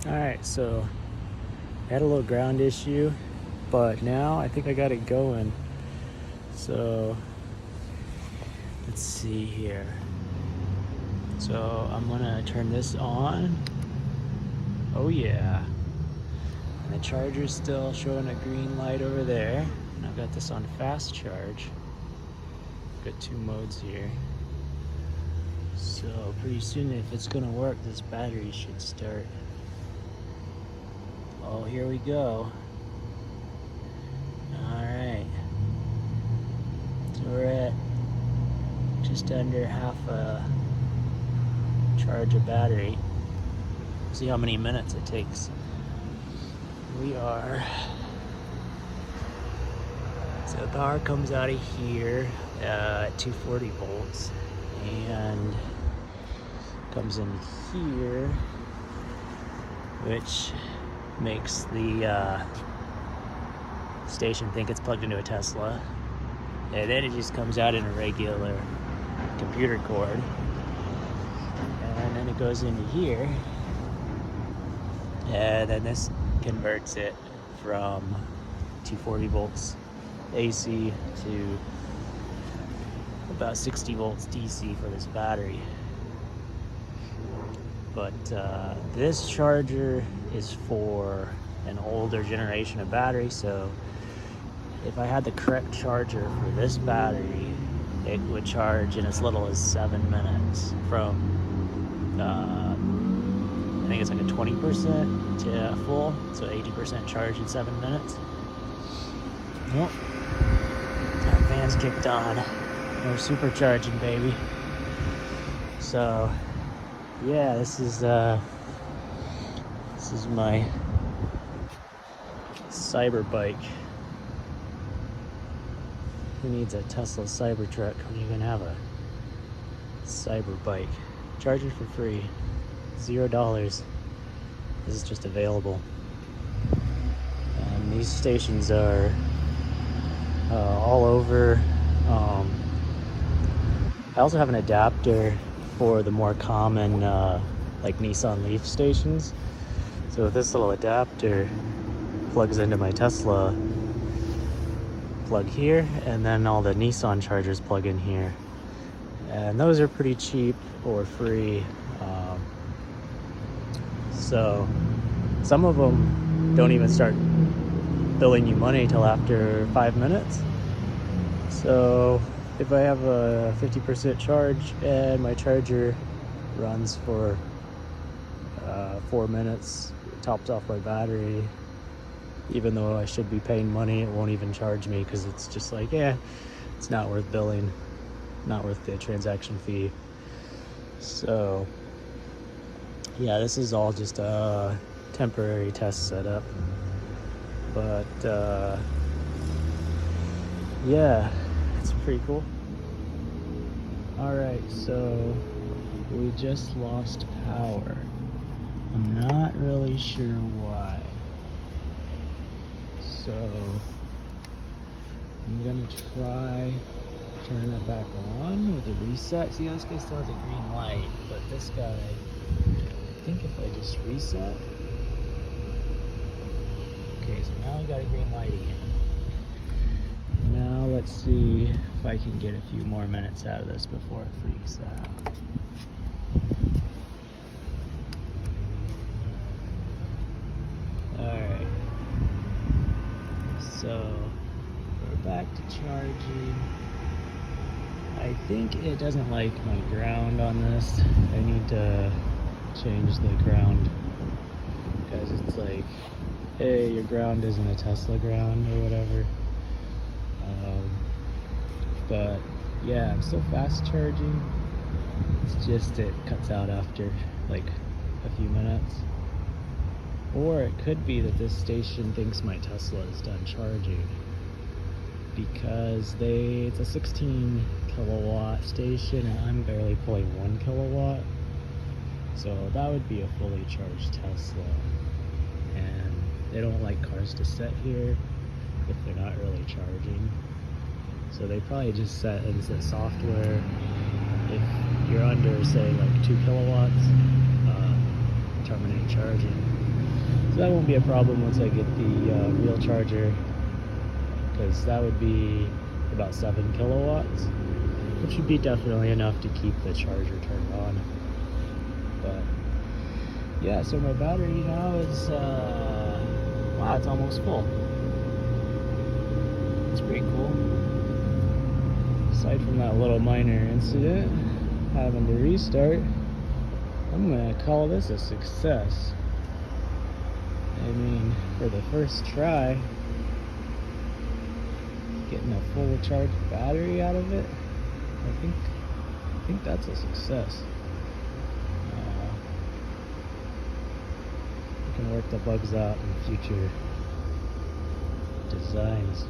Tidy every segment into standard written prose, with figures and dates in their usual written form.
Alright, so I had a little ground issue, but now I think I got it going. So let's see here. So I'm gonna turn this on. Oh yeah. And the charger's still showing a green light over there. And I've got this on fast charge. Got two modes here. So pretty soon, if it's gonna work, this battery should start. Oh, here we go. Alright. So we're at just under half a charge of battery. See how many minutes it takes. We are. So the power comes out of here at 240 volts and comes in here, which makes the station think it's plugged into a Tesla. And then it just comes out in a regular computer cord. And then it goes into here. And then this converts it from 240 volts AC to about 60 volts DC for this battery. But this charger is for an older generation of battery, so if I had the correct charger for this battery, it would charge in as little as 7 minutes from I think it's like a 20% to full, so 80% charge in 7 minutes. Yep. Our fan's kicked on. No supercharging, baby. So yeah, this is my cyber bike. Who needs a Tesla Cybertruck when you can have a cyber bike? Charge it for free, $0. This is just available. And these stations are all over. I also have an adapter for the more common like Nissan Leaf stations. So this little adapter plugs into my Tesla plug here, and then all the Nissan chargers plug in here. And those are pretty cheap or free. So some of them don't even start billing you money till after 5 minutes. So if I have a 50% charge and my charger runs for 4 minutes, it tops off my battery, even though I should be paying money, it won't even charge me because it's just like, yeah, it's not worth billing, not worth the transaction fee. So yeah, this is all just a temporary test setup, but yeah, it's pretty cool. All right, so we just lost power. I'm not really sure why. So I'm gonna try turn it back on with a reset. See, this guy still has a green light, but this guy, I think if I just reset. Okay, so now I got a green light again. Now let's see if I can get a few more minutes out of this before it freaks out. Alright. So we're back to charging. I think it doesn't like my ground on this. I need to change the ground because it's like, hey, your ground isn't a Tesla ground or whatever. But yeah, I'm still fast charging. It's just it cuts out after like a few minutes. Or it could be that this station thinks my Tesla is done charging because it's a 16 kilowatt station and I'm barely pulling 1 kilowatt. So that would be a fully charged Tesla. And they don't like cars to sit here if they're not really charging. So they probably just set in the software, if you're under, say, like 2 kilowatts, terminate charging. So that won't be a problem once I get the real charger, because that would be about 7 kilowatts, which would be definitely enough to keep the charger turned on. But yeah, so my battery now is, wow, it's almost full. It's pretty cool. Aside from that little minor incident, having to restart, I'm gonna call this a success. I mean, for the first try, getting a full charged battery out of it, I think that's a success. We can work the bugs out in future designs.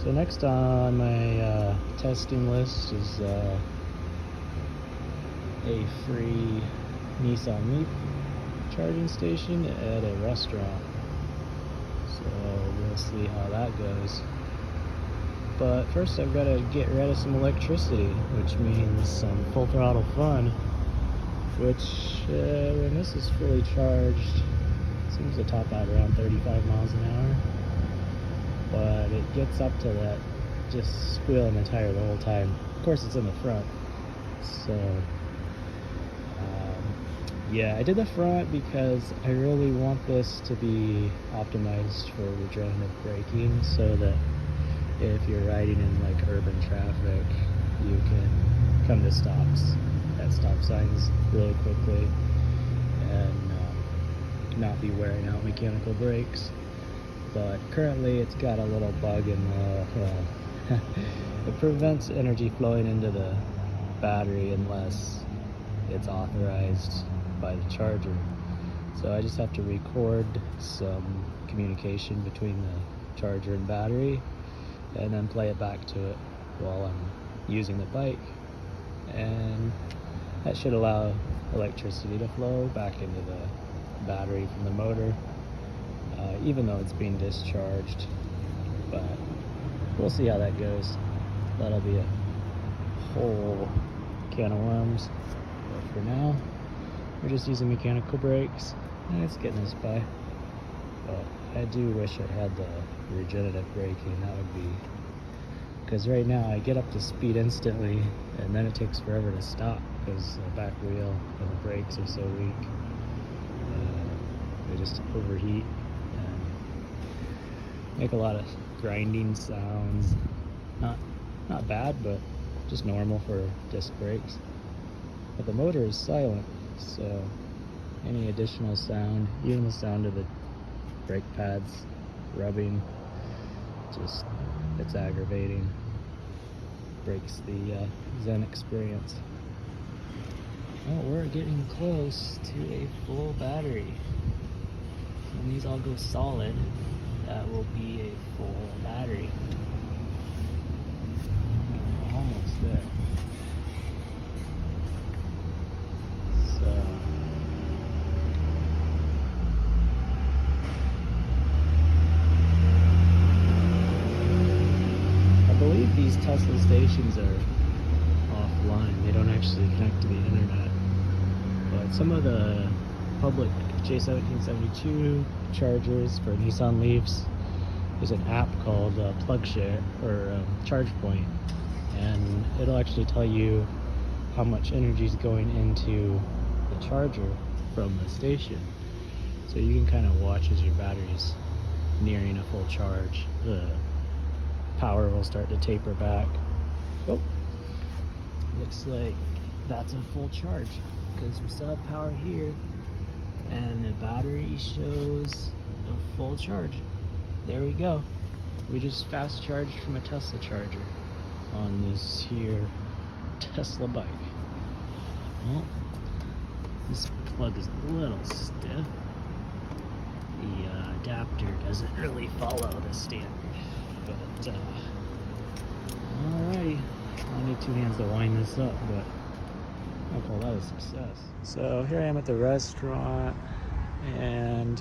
So next on my testing list is a free Nissan Leaf charging station at a restaurant. So we'll see how that goes. But first I've got to get rid of some electricity, which means some full throttle fun, which when this is fully charged seems to top out around 35 miles an hour. But it gets up to that just squealing the tire the whole time. Of course it's in the front, so yeah, I did the front because I really want this to be optimized for regenerative braking, so that if you're riding in like urban traffic, you can come to stops at stop signs really quickly and not be wearing out mechanical brakes. But currently it's got a little bug in the it prevents energy flowing into the battery unless it's authorized by the charger. So I just have to record some communication between the charger and battery and then play it back to it while I'm using the bike, and that should allow electricity to flow back into the battery from the motor, even though it's being discharged. But we'll see how that goes. That'll be a whole can of worms, but for now we're just using mechanical brakes and it's getting us by. But I do wish it had the regenerative braking. That would be, because right now I get up to speed instantly and then it takes forever to stop because the back wheel and the brakes are so weak. They just overheat and make a lot of grinding sounds. Not bad, but just normal for disc brakes. But the motor is silent, so any additional sound, even the sound of the brake pads rubbing, it's aggravating. Breaks the Zen experience. Oh, we're getting close to a full battery. When these all go solid, that will be a full battery. We're almost there. So I believe these Tesla stations are offline. They don't actually connect to the internet. But some of the public J1772 chargers for Nissan Leafs, there's an app called PlugShare or ChargePoint, and it'll actually tell you how much energy is going into the charger from the station. So you can kind of watch as your battery's nearing a full charge. The power will start to taper back. Oh, looks like that's a full charge because we still have power here and the battery shows a full charge. There we go. We just fast charged from a Tesla charger on this here Tesla bike. Well, this plug is a little stiff. The adapter doesn't really follow the standard. But alrighty, I need 2 hands to wind this up, but I'll call that a success. So here I am at the restaurant, and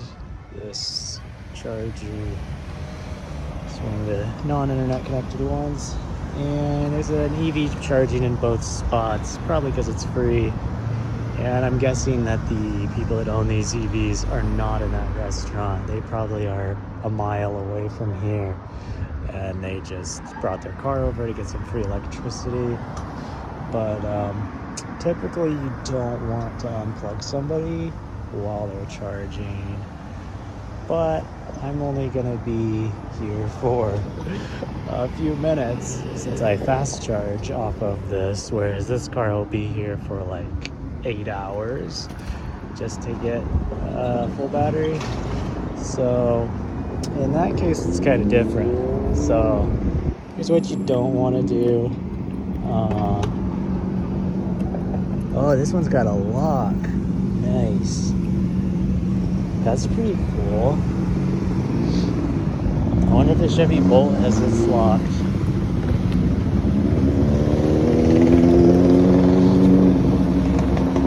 this charger is one of the non-internet connected ones, and there's an EV charging in both spots, probably because it's free, And I'm guessing that the people that own these EVs are not in that restaurant. They probably are a mile away from here. And they just brought their car over to get some free electricity. But typically you don't want to unplug somebody while they're charging. But I'm only gonna be here for a few minutes since I fast charge off of this, whereas this car will be here for like 8 hours just to get full battery. So in that case, it's kind of different. So here's what you don't want to do. Oh, this one's got a lock. Nice. That's pretty cool. I wonder if the Chevy Bolt has this locked.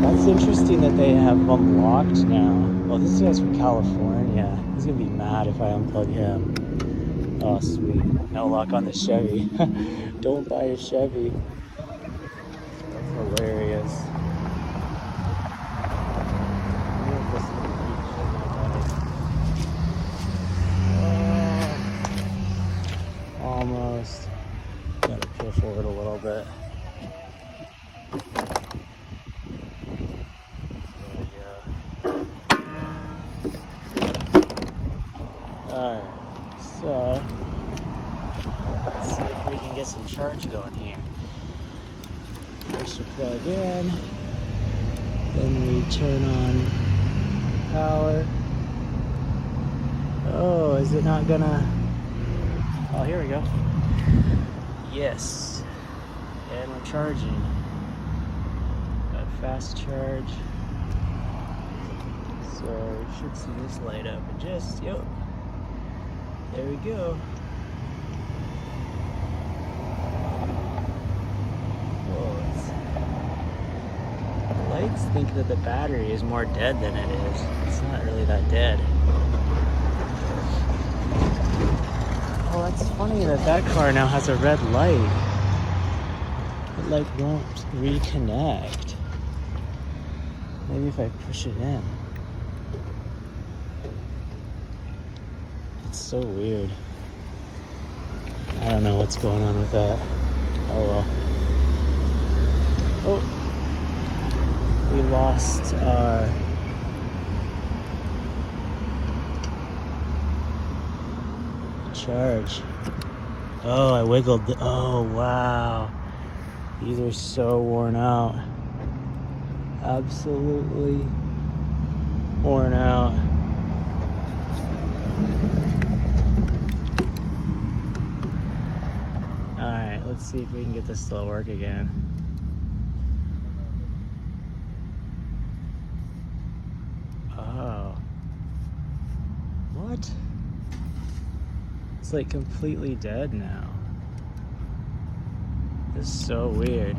That's interesting that they have them locked now. Oh, this guy's from California. He's gonna be mad if I unplug him. Oh, sweet. No lock on the Chevy. Don't buy a Chevy. That's hilarious. Almost. Gotta pull forward a little bit. Alright, so let's see if we can get some charge going here. First we plug in, then we turn on power. Oh, is it not gonna? Oh, here we go. Yes, and we're charging. Got fast charge. So we should see this light up and just, yep. There we go. Whoa, the lights think that the battery is more dead than it is. It's not really that dead. Oh, that's funny that that car now has a red light. It like won't reconnect. Maybe if I push it in. So weird. I don't know what's going on with that. Oh well. Oh, we lost our charge. Oh, I wiggled. Oh wow, these are so worn out. Absolutely worn out. Alright, let's see if we can get this to work again. Oh. What? It's like completely dead now. This is so weird.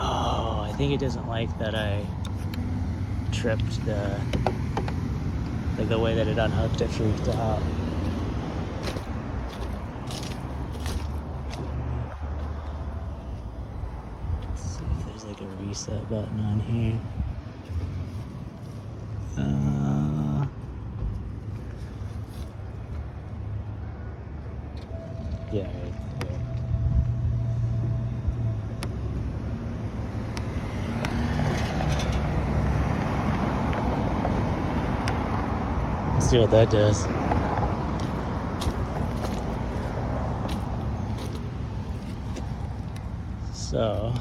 Oh, I think it doesn't like that I tripped the way that it unhooked, it freaked out. Let's see if there's like a reset button on here. Yeah, right there. Let's see what that does. So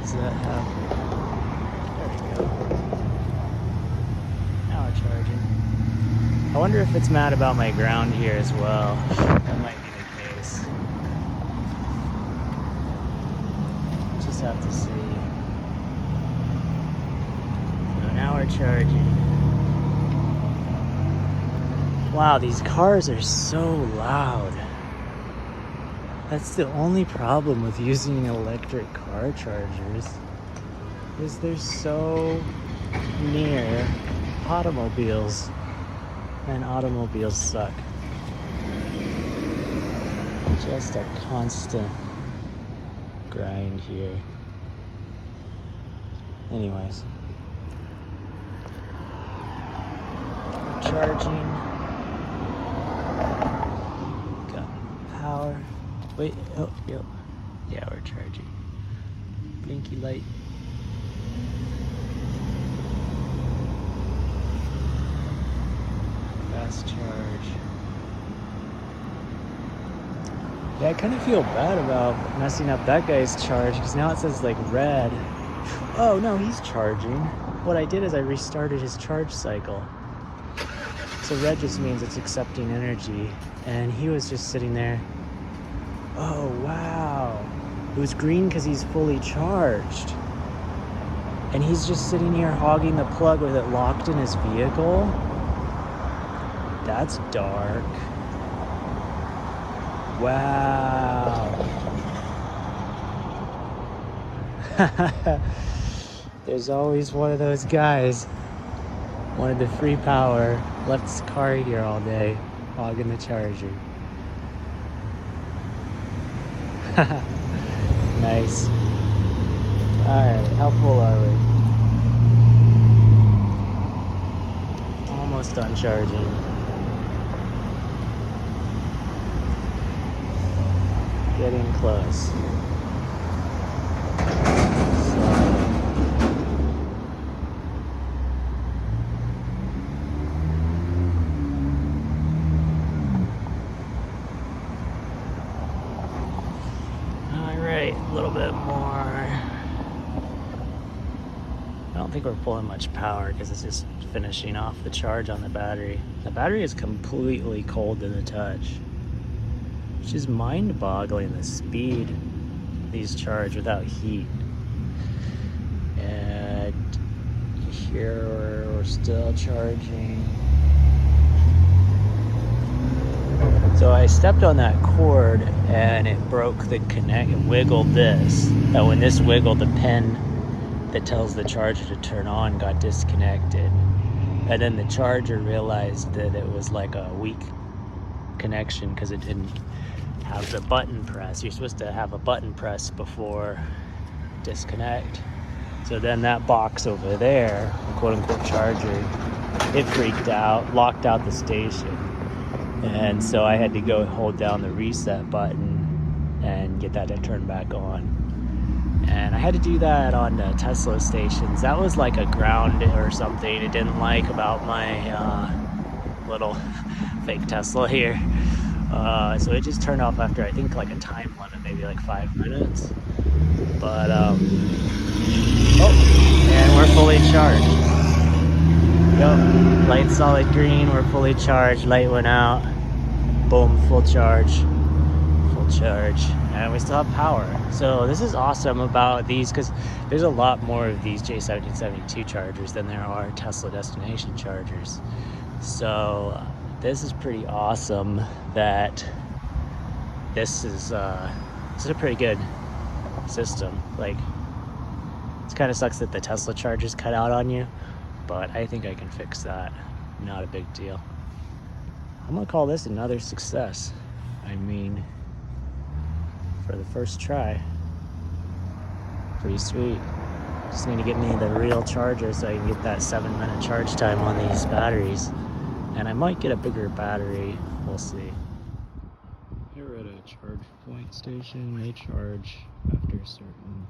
does that happen? There we go. Now we're charging. I wonder if it's mad about my ground here as well. That might be the case. Just have to see. So now we're charging. Wow, these cars are so loud. That's the only problem with using electric car chargers, is they're so near automobiles, and automobiles suck. Just a constant grind here. Anyways, charging. Got power. Wait, oh, yep. Yeah, we're charging. Blinky light. Fast charge. Yeah, I kind of feel bad about messing up that guy's charge because now it says like red. Oh no, he's charging. What I did is I restarted his charge cycle. So red just means it's accepting energy, and he was just sitting there. Oh wow. It was green because he's fully charged. And he's just sitting here hogging the plug with it locked in his vehicle. That's dark. Wow. There's always one of those guys. Wanted the free power. Left his car here all day, hogging the charger. Nice. Alright, how full are we? Almost done charging. Getting close. Alright, a little bit more. I don't think we're pulling much power because it's just finishing off the charge on the battery. The battery is completely cold to the touch. It's just mind-boggling the speed these charge without heat. And here we're still charging. So I stepped on that cord and it broke the connect. It wiggled this. And when this wiggled, the pin that tells the charger to turn on got disconnected. And then the charger realized that it was like a weak connection because it didn't have the button press. You're supposed to have a button press before disconnect. So then that box over there, the quote-unquote charger, it freaked out, locked out the station. And so I had to go hold down the reset button and get that to turn back on. And I had to do that on the Tesla stations. That was like a ground or something it didn't like about my little fake Tesla here. So it just turned off after I think like a time limit, maybe like 5 minutes. But oh, and we're fully charged. Yep, light solid green, we're fully charged. Light went out. Boom, full charge. Full charge. And we still have power. So this is awesome about these because there's a lot more of these J1772 chargers than there are Tesla destination chargers. So this is pretty awesome that this is a pretty good system. Like, it kind of sucks that the Tesla chargers cut out on you, but I think I can fix that. Not a big deal. I'm gonna call this another success. I mean, for the first try, pretty sweet. Just need to get me the real charger so I can get that 7-minute charge time on these batteries. And I might get a bigger battery, we'll see. Here we're at a charge point station. They charge after a certain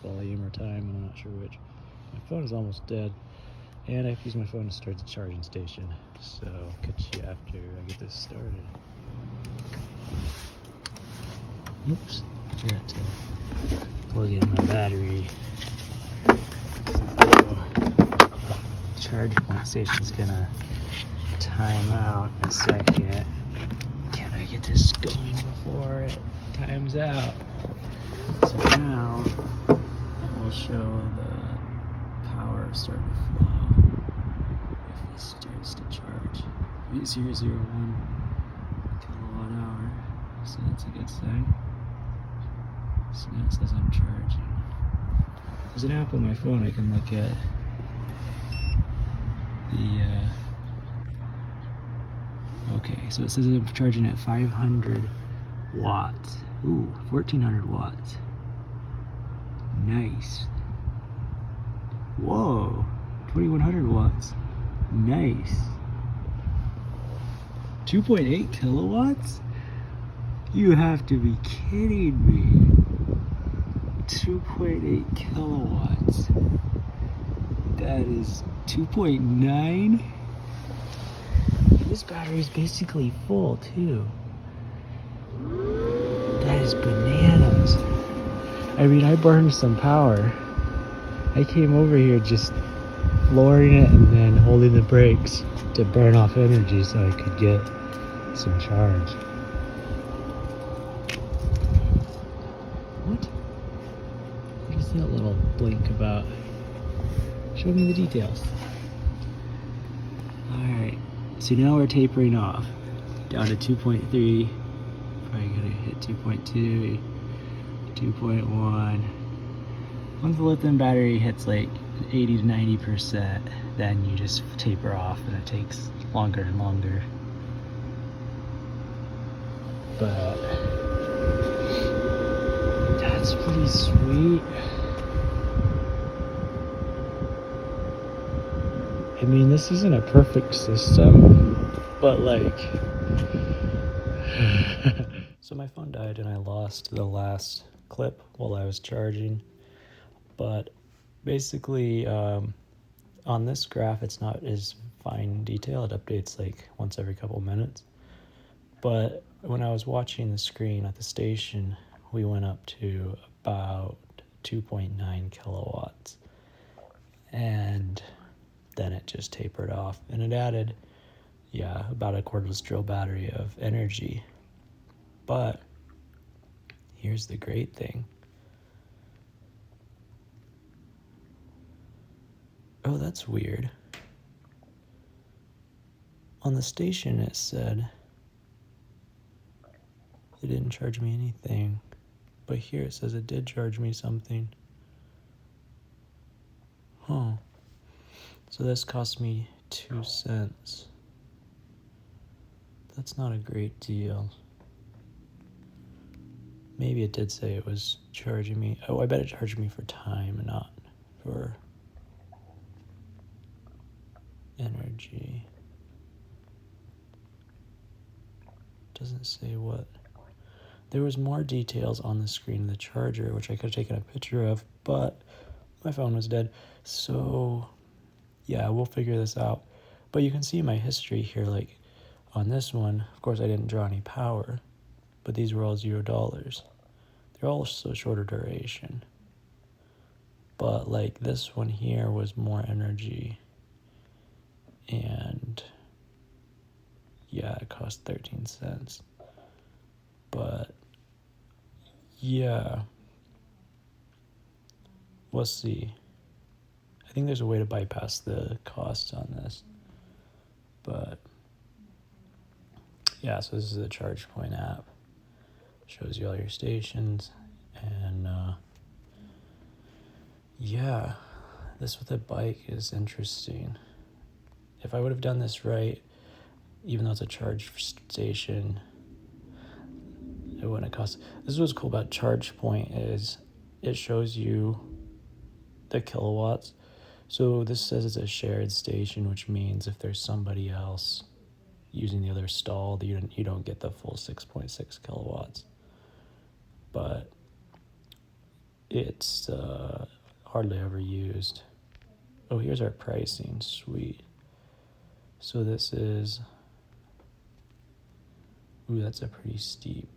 volume or time, I'm not sure which. My phone is almost dead, and I have to use my phone to start the charging station. So I'll catch you after I get this started. Oops, forgot to plug in my battery. So, charge point station's gonna time out in a second. Can I get this going before it times out? So now we'll show the power starting to flow if this starts to charge. 0.001 kilowatt hour, so that's a good sign. So now it says I'm charging. There's an app on my phone I can look at the okay, so it says I'm charging at 500 watts. Ooh, 1400 watts. Nice. Whoa, 2100 watts. Nice. 2.8 kilowatts? You have to be kidding me. 2.8 kilowatts. That is 2.9. This battery is basically full too. That is bananas. I mean, I burned some power. I came over here just lowering it and then holding the brakes to burn off energy so I could get some charge. What is that little blink about? Show me the details. Alright, so now we're tapering off. Down to 2.3. Probably gonna hit 2.2, 2.1. Once the lithium battery hits like 80 to 90%, then you just taper off and it takes longer and longer. But that's pretty sweet. I mean, this isn't a perfect system, but like so my phone died and I lost the last clip while I was charging. But basically, on this graph, it's not as fine detail. It updates like once every couple minutes. But when I was watching the screen at the station, we went up to about 2.9 kilowatts. And then it just tapered off. And it added, about a cordless drill battery of energy. But here's the great thing. Oh, that's weird. On the station it said it didn't charge me anything, but here it says it did charge me something. Huh. So this cost me 2 cents. That's not a great deal. Maybe it did say it was charging me. Oh, I bet it charged me for time and not for energy. Doesn't say what. There was more details on the screen of the charger, which I could have taken a picture of, but my phone was dead. So yeah, we'll figure this out. But you can see my history here, like on this one, of course I didn't draw any power, but these were all $0. They're all so shorter duration. But like this one here was more energy. And yeah, it cost 13 cents. But yeah, we'll see. I think there's a way to bypass the costs on this. But yeah, so this is the ChargePoint app. Shows you all your stations. And yeah, this with a bike is interesting. If I would have done this right, even though it's a charge station, it wouldn't have cost. This is what's cool about ChargePoint is it shows you the kilowatts. So this says it's a shared station, which means if there's somebody else using the other stall, you don't get the full 6.6 kilowatts. But it's hardly ever used. Oh, here's our pricing. Sweet. So this is, ooh, that's a pretty steep.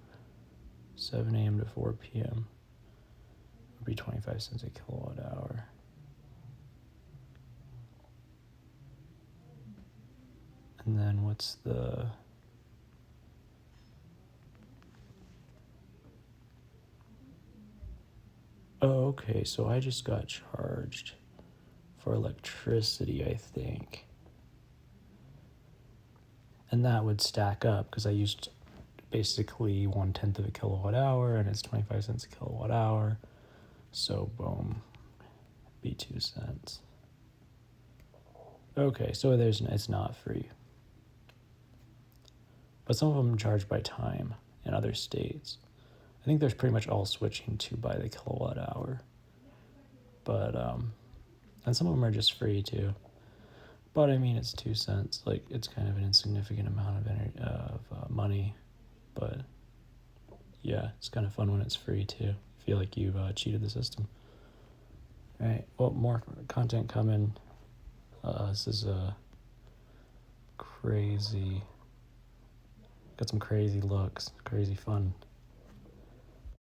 7 a.m. to 4 p.m. would be 25 cents a kilowatt hour. And then what's the, oh, okay, so I just got charged for electricity, I think. And that would stack up because I used basically 1/10 of a kilowatt hour and it's 25 cents a kilowatt hour. So boom, be 2 cents. Okay, so it's not free. But some of them charge by time. in other states. I think there's pretty much all switching to by the kilowatt hour. But, and some of them are just free too. But I mean, it's 2 cents. Like, it's kind of an insignificant amount of money. But yeah, it's kind of fun when it's free too. I feel like you've cheated the system. All right, well, more content coming. This is crazy. Got some crazy looks, crazy fun.